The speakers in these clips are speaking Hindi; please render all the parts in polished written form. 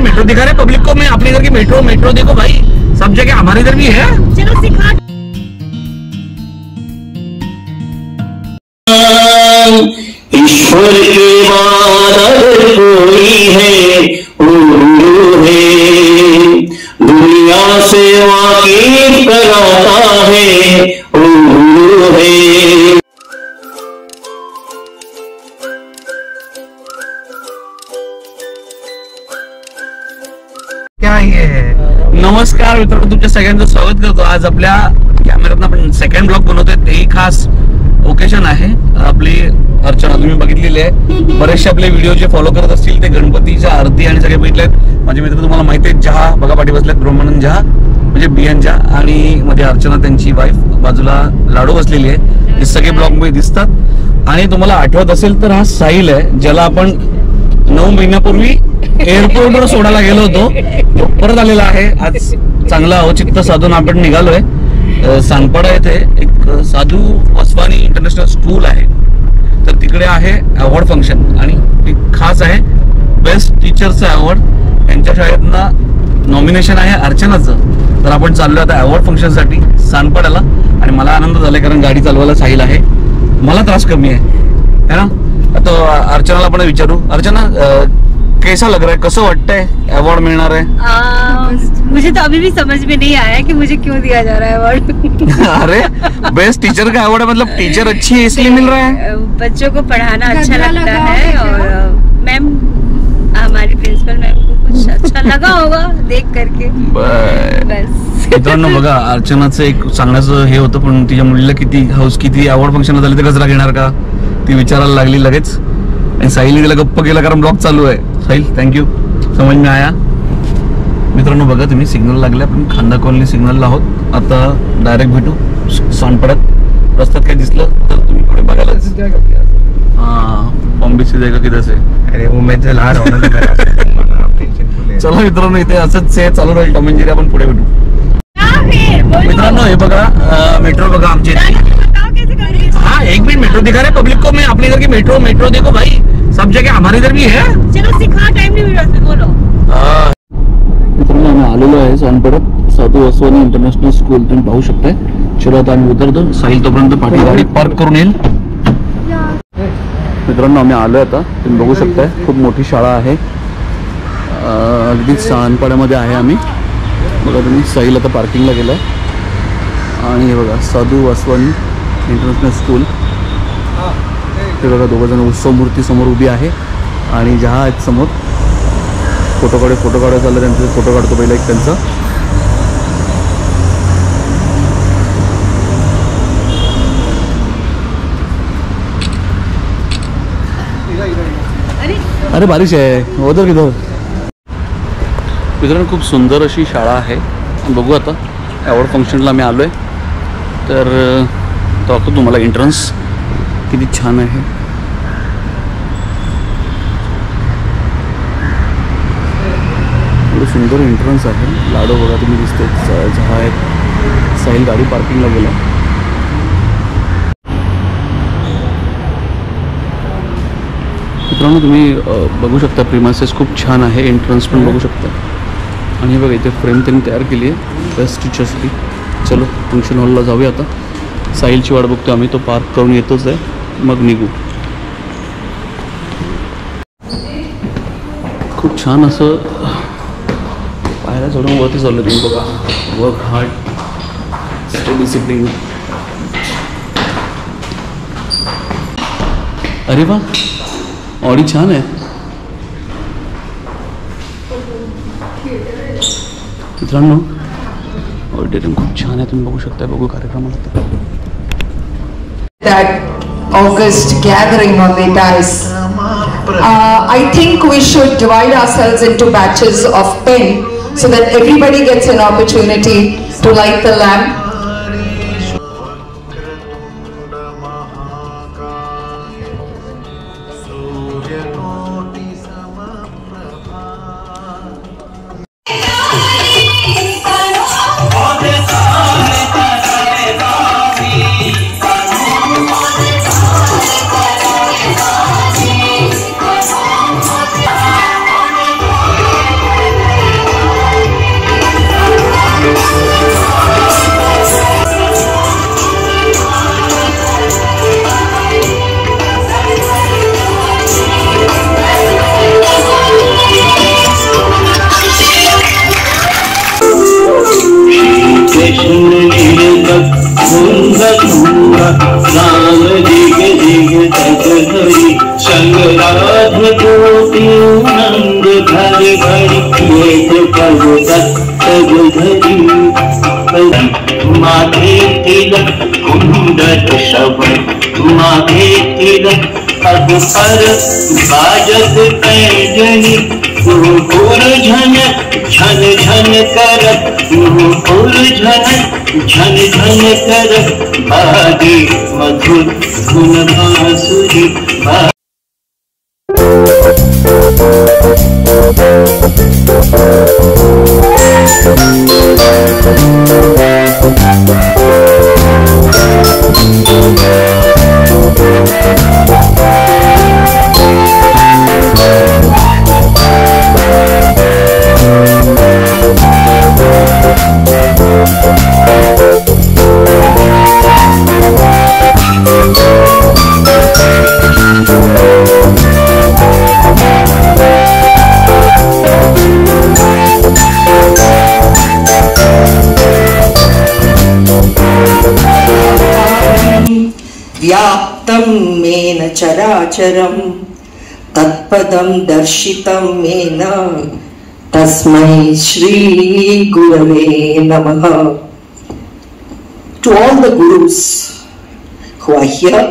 मिनट मेट्रो दिखा रहे पब्लिक को। मैं अपने इधर की मेट्रो देखो भाई, सब जगह हमारे इधर भी है। चलो सिखा। ईश्वर के मानव कोई है, गुरु है, दुनिया से वाकिफ कराता है, गुरु है। क्या ये नमस्कार मित्रांनो, तुमच्या सगळ्यांचं स्वागत करतो। आज आपल्या कॅमेऱ्यातून आपण सेकंड ब्लॉग बनवतोय, तेही खास ओकेशन आहे। आपली अर्चना तुम्ही बघितलेली आहे, बरेचसे आपले व्हिडिओ जे फॉलो करत असतील ते गणपतीच्या आरती आणि सगळे बघितले आहेत। माझे मित्र तुम्हाला माहिती आहे, जहा बघा पाठी बसलेत, ब्रह्मानंद जहा म्हणजे बियन जहा, आणि मध्ये अर्चना त्यांची वाईफ, बाजूला लाडू बसलेली आहे। हे सगळे ब्लॉग मध्ये दिसतात। आणि तुम्हाला आठवत असेल तर हा साहिल आहे, ज्याला आपण 9 महिन्यापूर्वी एअरपोर्टवर सोडायला गेलो होतो, तो परत आलेला आहे। आज चांगला औचित्य साधून आपण निघालोय। सानपाडा येथे एक साधू वसवानी इंटरनॅशनल स्कूल आहे, तर तिकडे आहे अवॉर्ड फंक्शन, आणि ते खास आहे बेस्ट टीचरचं अवॉर्ड। यांच्या शाळेतनं नॉमिनेशन आहे अर्चनाचं, तर आपण चाललोय आता अवॉर्ड फंक्शनसाठी सानपाड्याला। आणि मला आनंद झालाय, कारण गाडी चालवायला साहिल आहे, मला त्रास कमी आहे ना। तो अर्चनाला आपण विचारू, अर्चना कैसा लग रहा है, कसं वाटतंय अवार्ड मिलणार है? मुझे तो अभी भी समझ में नहीं आया कि मुझे क्यों दिया जा रहा है अवार्ड। अरे बेस्ट टीचर का अवार्ड है, मतलब टीचर अच्छी है इसलिए मिल रहा है। बच्चों को पढ़ाना अच्छा लगता है, और मैम हमारी प्रिंसिपल मैम को कुछ अच्छा लगा होगा देख करके, बस। मित्रांनो बघा, अर्चनाचं एक सांगण्याचं हे होतं, पण तिच्या मुलीला किती अवॉर्ड फंक्शन झाले, ते गजरा घेणार का ती विचारायला लागली लगेच। आणि साहिल तिला गप्प केला, कारण ब्लॉग चालू आहे। साहिल थँक्यू, समज में आया। मित्रांनो बघा, तुम्ही सिग्नल लागले, आपण खांदा कॉलनी सिग्नलला आहोत। आता डायरेक्ट भेटू सानपाड्यात। रस्त्यात काय दिसलं तर तुम्ही पुढे बघायला। बॉम्बे से जाएगा किधर से? अरे वो मैं चला रहा हूँ ना। चला मित्रांनो, इथे असंच चालू राहील टॉम अँड जेरी, आपण पुढे भेटू। मित्रांनो हे बघा, मेट्रो बघा आमच्या इथे। हाँ 1 मिनट मेट्रो दिखा रहे पब्लिक को। मैं अपने इधर की मेट्रो देखो भाई, सब जगह हमारे इधर भी है। चलो सिखा, टाइम नहीं मिला बोलो। मित्रांनो आम्ही आलेलो आहे सानपाड्यात, साधू वसवानी इंटरनॅशनल स्कूल, तुम्ही पाहू शकताय। चलो आता आम्ही उतरतो, साहिल तोपर्यंत पाठी गाडी पार्क करून येईल। मित्रांनो आम्ही आलोय आता, तुम्ही बघू शकताय, खूप मोठी शाळा आहे, अगदी सानपाड्यामध्ये आहे आम्ही। बघा तुम्ही, साहिल आता पार्किंगला गेलाय, आणि हे बघा साधू वसवानी इंटरनॅशनल स्कूल। ते बघा दोघंजण उत्सव मूर्ती समोर उभी आहे, आणि जहा आहेत समोर। फोटो काढायला चाललं, त्यांचे फोटो काढतो पहिला एक त्यांचा। अरे बारिश आहे उधर किधर। मित्रांनो खूप सुंदर अशी शाळा आहे, बघू आता अवॉर्ड फंक्शनला आम्ही आलोय, तर दाखवतो तुम्हाला एंट्रन्स किती छान आहे। एवढं सुंदर एंट्रन्स आहे। लाडो बघा तुम्ही दिसते, जहा आहेत, साहिल गाडी पार्किंगला गेला। मित्रांनो तुम्ही बघू शकता, प्रिमाइसेस खूप छान आहे, एंट्रन्स पण बघू शकता। आणि बघा इथे फ्रेम त्यांनी तयार केली आहे बेस्ट टीचर्ससाठी। चलो फंक्शन हॉलला जाऊया आता, साहिलची वाट बघतो आम्ही, तो पार्क करून येतोच आहे, मग निघू। खूप छान असं पायऱ्या चढून वरती चाललं, तुम्ही बघा, वर्क हार्ड, स्टे डिसिप्लिन। अरे वा, ऑडी छान आहे। मित्रांनो ऑडिटोरियम खूप छान आहे, तुम्ही बघू शकता। बघू कार्यक्रमाला that August gathering on the dais. I think we should divide ourselves into batches of 10 so that everybody gets an opportunity to light the lamp. येत कब धरी मागे तिलक कुंडत श्रवण मागे तिलक अगपर बाजत पैजनी घुर झन झन झन करत घुर झन झन झन करत बागे मधुर गुण बांसुरी व्याप्तं मेन चराचरं तत्पदं दर्शितं मेन तस्मै श्री गुरवे नमः. To all the gurus who are here,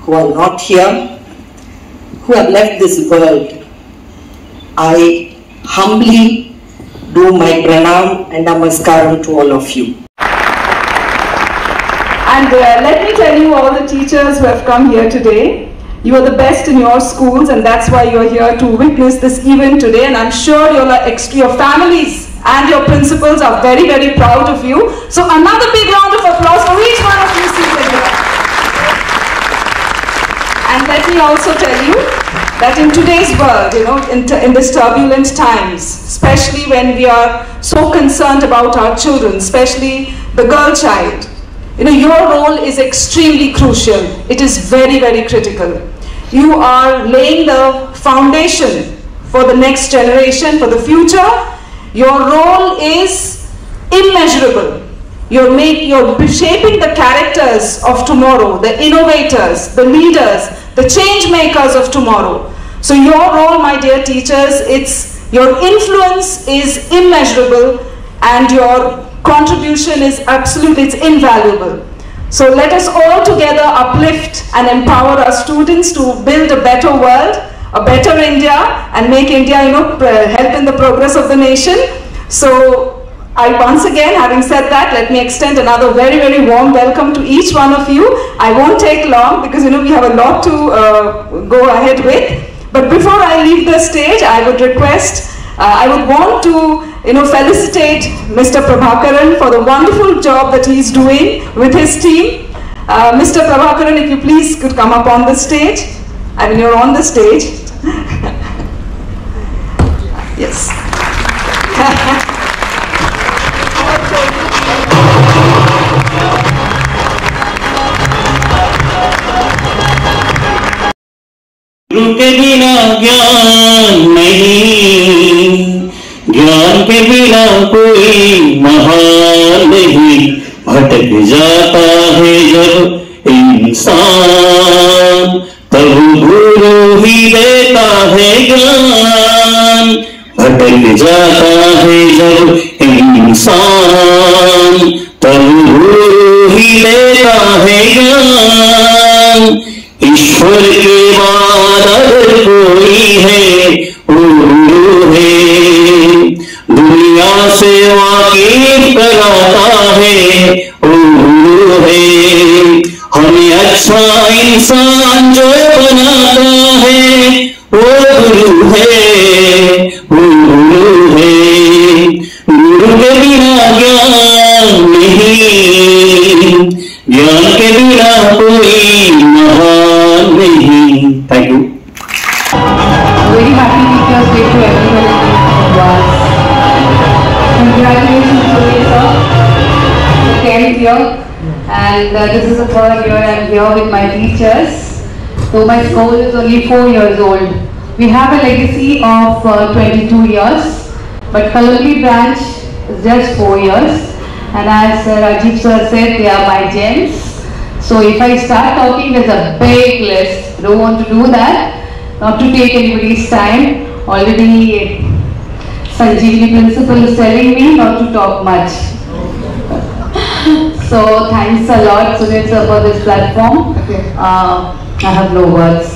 who are not here, who have left this world, I humbly do my pranam and namaskaram to all of you. And let me tell you, all the teachers who have come here today, you are the best in your schools, and that's why you are here to witness this event today. And I'm sure your families and your principals are very, very proud of you. So another big round of applause for each one of you seated here. And let me also tell you that in today's world, in this turbulent times, especially when we are so concerned about our children, especially the girl child, your role is extremely crucial. It is very, very critical. You are laying the foundation for the next generation, for the future. Your role is immeasurable. You're shaping the characters of tomorrow, the innovators, the leaders, the change makers of tomorrow. So your role, my dear teachers, your influence is immeasurable, and your contribution is absolutely, it's invaluable. So let us all together uplift and empower our students to build a better world, a better India, and make India, help in the progress of the nation. So once again, having said that, let me extend another very, very warm welcome to each one of you. I won't take long because, we have a lot to go ahead with. But before I leave the stage, I would want to felicitate Mr. Prabhakaran for the wonderful job that he's doing with his team. Mr. Prabhakaran, if you please could come up on the stage. I mean, you're on the stage. Yes. गुरु के बिना ज्ञान नहीं, ज्ञान के बिना कोई महान नहीं. भटक जाता है जब इंसान, तब गुरु ही देता है ज्ञान. भटक जाता है जब इंसान, तब गुरु ही देता है ज्ञान. ईश्वर के बाद अगर कोई है वो गुरु है. दुनिया से वाकिफ कराता है वो गुरु है. हमें अच्छा इंसान जो बनाता है वो गुरु है, वो गुरु है. गुरु के बिना ज्ञान नहीं, ज्ञान के बिना कोई महान नहीं. Thank you. Very happy Teachers Day to everyone in class. Congratulations to you, sir. The 10th year, and this is the third year I'm here with my teachers. So my school is only 4 years old. We have a legacy of 22 years, but Kalonji branch is just 4 years. And as Rajiv sir said, they are my gems. So if I start talking, there's a big list. I don't want to do that. Not to take anybody's time. Already Sanjeevani principal is telling me not to talk much. So thanks a lot, Sunil sir, for this platform. I have no words.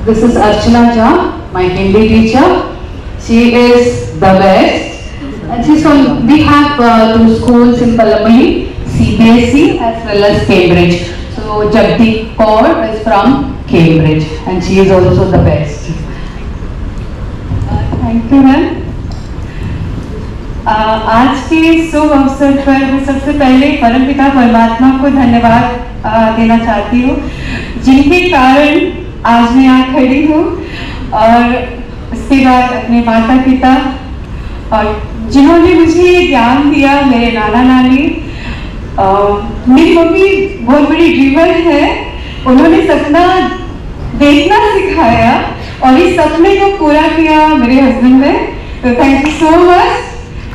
This is Archana Jha, my Hindi teacher. She is the best. And she's from, we have two schools in Palamali, CBSE as well as Cambridge. So Jagdeep Kaur is from Cambridge and she is also the best. Thank you, ma'am. आज के शुभ अवसर पर मैं सबसे पहले परमपिता परमात्मा को धन्यवाद देना चाहती हूँ, जिनके कारण आज मैं यहाँ खड़ी हूँ, और उसके बाद अपने माता पिता और जिन्होंने मुझे ये ज्ञान दिया, मेरे नाना नानी। मेरी मम्मी बहुत बड़ी ड्रीमर है, उन्होंने सपना देखना सिखाया और इस सपने को पूरा किया मेरे हस्बैंड ने, तो थैंक यू सो मच।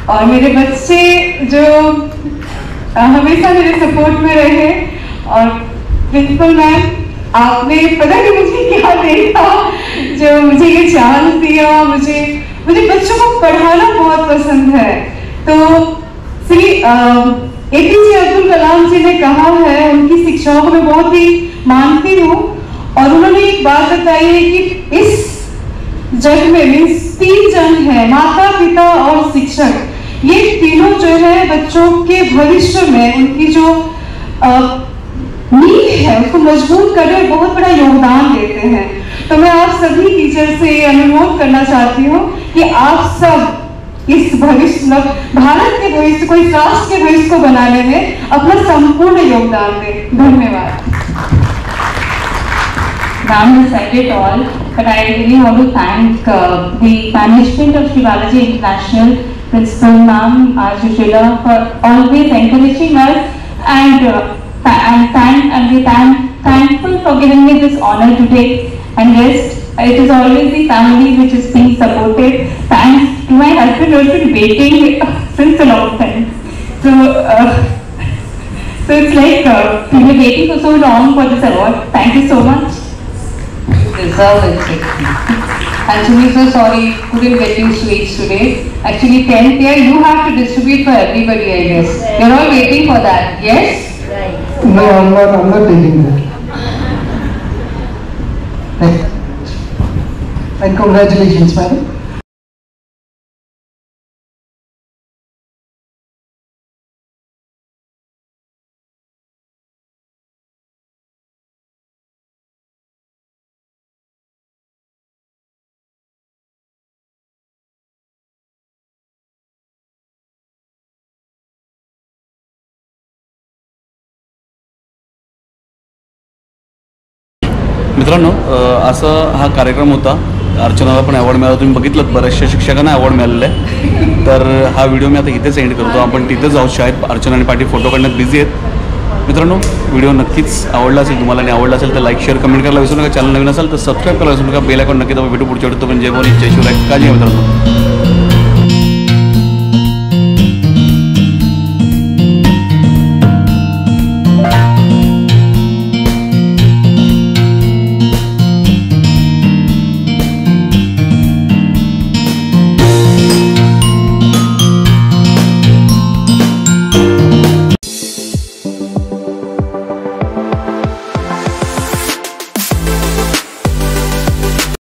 और मेरे बच्चे जो हमेशा मेरे सपोर्ट में रहे, और प्रिंसिपल मैम, आपने पता नहीं मुझे क्या देखा जो मुझे ये चांस दिया। मुझे बच्चों को पढ़ाना बहुत पसंद है। तो श्री APJ अब्दुल कलाम जी ने कहा है, उनकी शिक्षाओं को मैं बहुत ही मानती हूँ, और उन्होंने एक बात बताई है कि इस जग में मीन्स 3 जन है, माता पिता और शिक्षक। ये तीनों जो है बच्चों के भविष्य में उनकी जो नींव है उसको मजबूत करने में बहुत बड़ा योगदान देते हैं। तो मैं आप सभी टीचर से अनुरोध करना चाहती हूँ कि आप सब इस भविष्य, भारत के भविष्य को, इस राष्ट्र के भविष्य को बनाने में अपना संपूर्ण योगदान दें। धन्यवाद। Ma'am has said it all, but I really want to thank the management of Sri Balaji International, Principal Ma'am Sushila, for always encouraging us, and thankful for giving me this honor today. And yes, it is always the family which is being supported. Thanks to my husband who has been waiting since a long time. So it's like we were waiting for so long for this award. Thank you so much. Deserve it. Actually, so sorry, couldn't get you sweets today. Actually, 10th year, you have to distribute for everybody, I guess. You're all waiting for that, yes? Right. No, I'm not taking that. And congratulations, madam. मित्रांनो, असं हा कार्यक्रम होता. अर्चनाला पण अवॉर्ड मिळाला, तुम्ही बघितलं बऱ्याचशा शिक्षकांना अवॉर्ड मिळालेला आहे. तर हा व्हिडिओ मी आता इथेच एंड करतो. आपण तिथेच जाऊ, शाळेत अर्चना आणि पाटील फोटो काढण्यात बिझी आहेत. मित्रांनो, व्हिडिओ नक्कीच आवडला असेल तुम्हाला, आणि आवडला असेल तर लाईक शेअर कमेंट करायला विसरू नका. चॅनल नवीन असेल तर सबस्क्राईब करायला विसरू नका. बेल आयकॉन नक्की दाबा. भेटू पुढच्या व्हिडिओ. पण जय भवानी, जय शिवराय. काळजी घ्या मित्रांनो.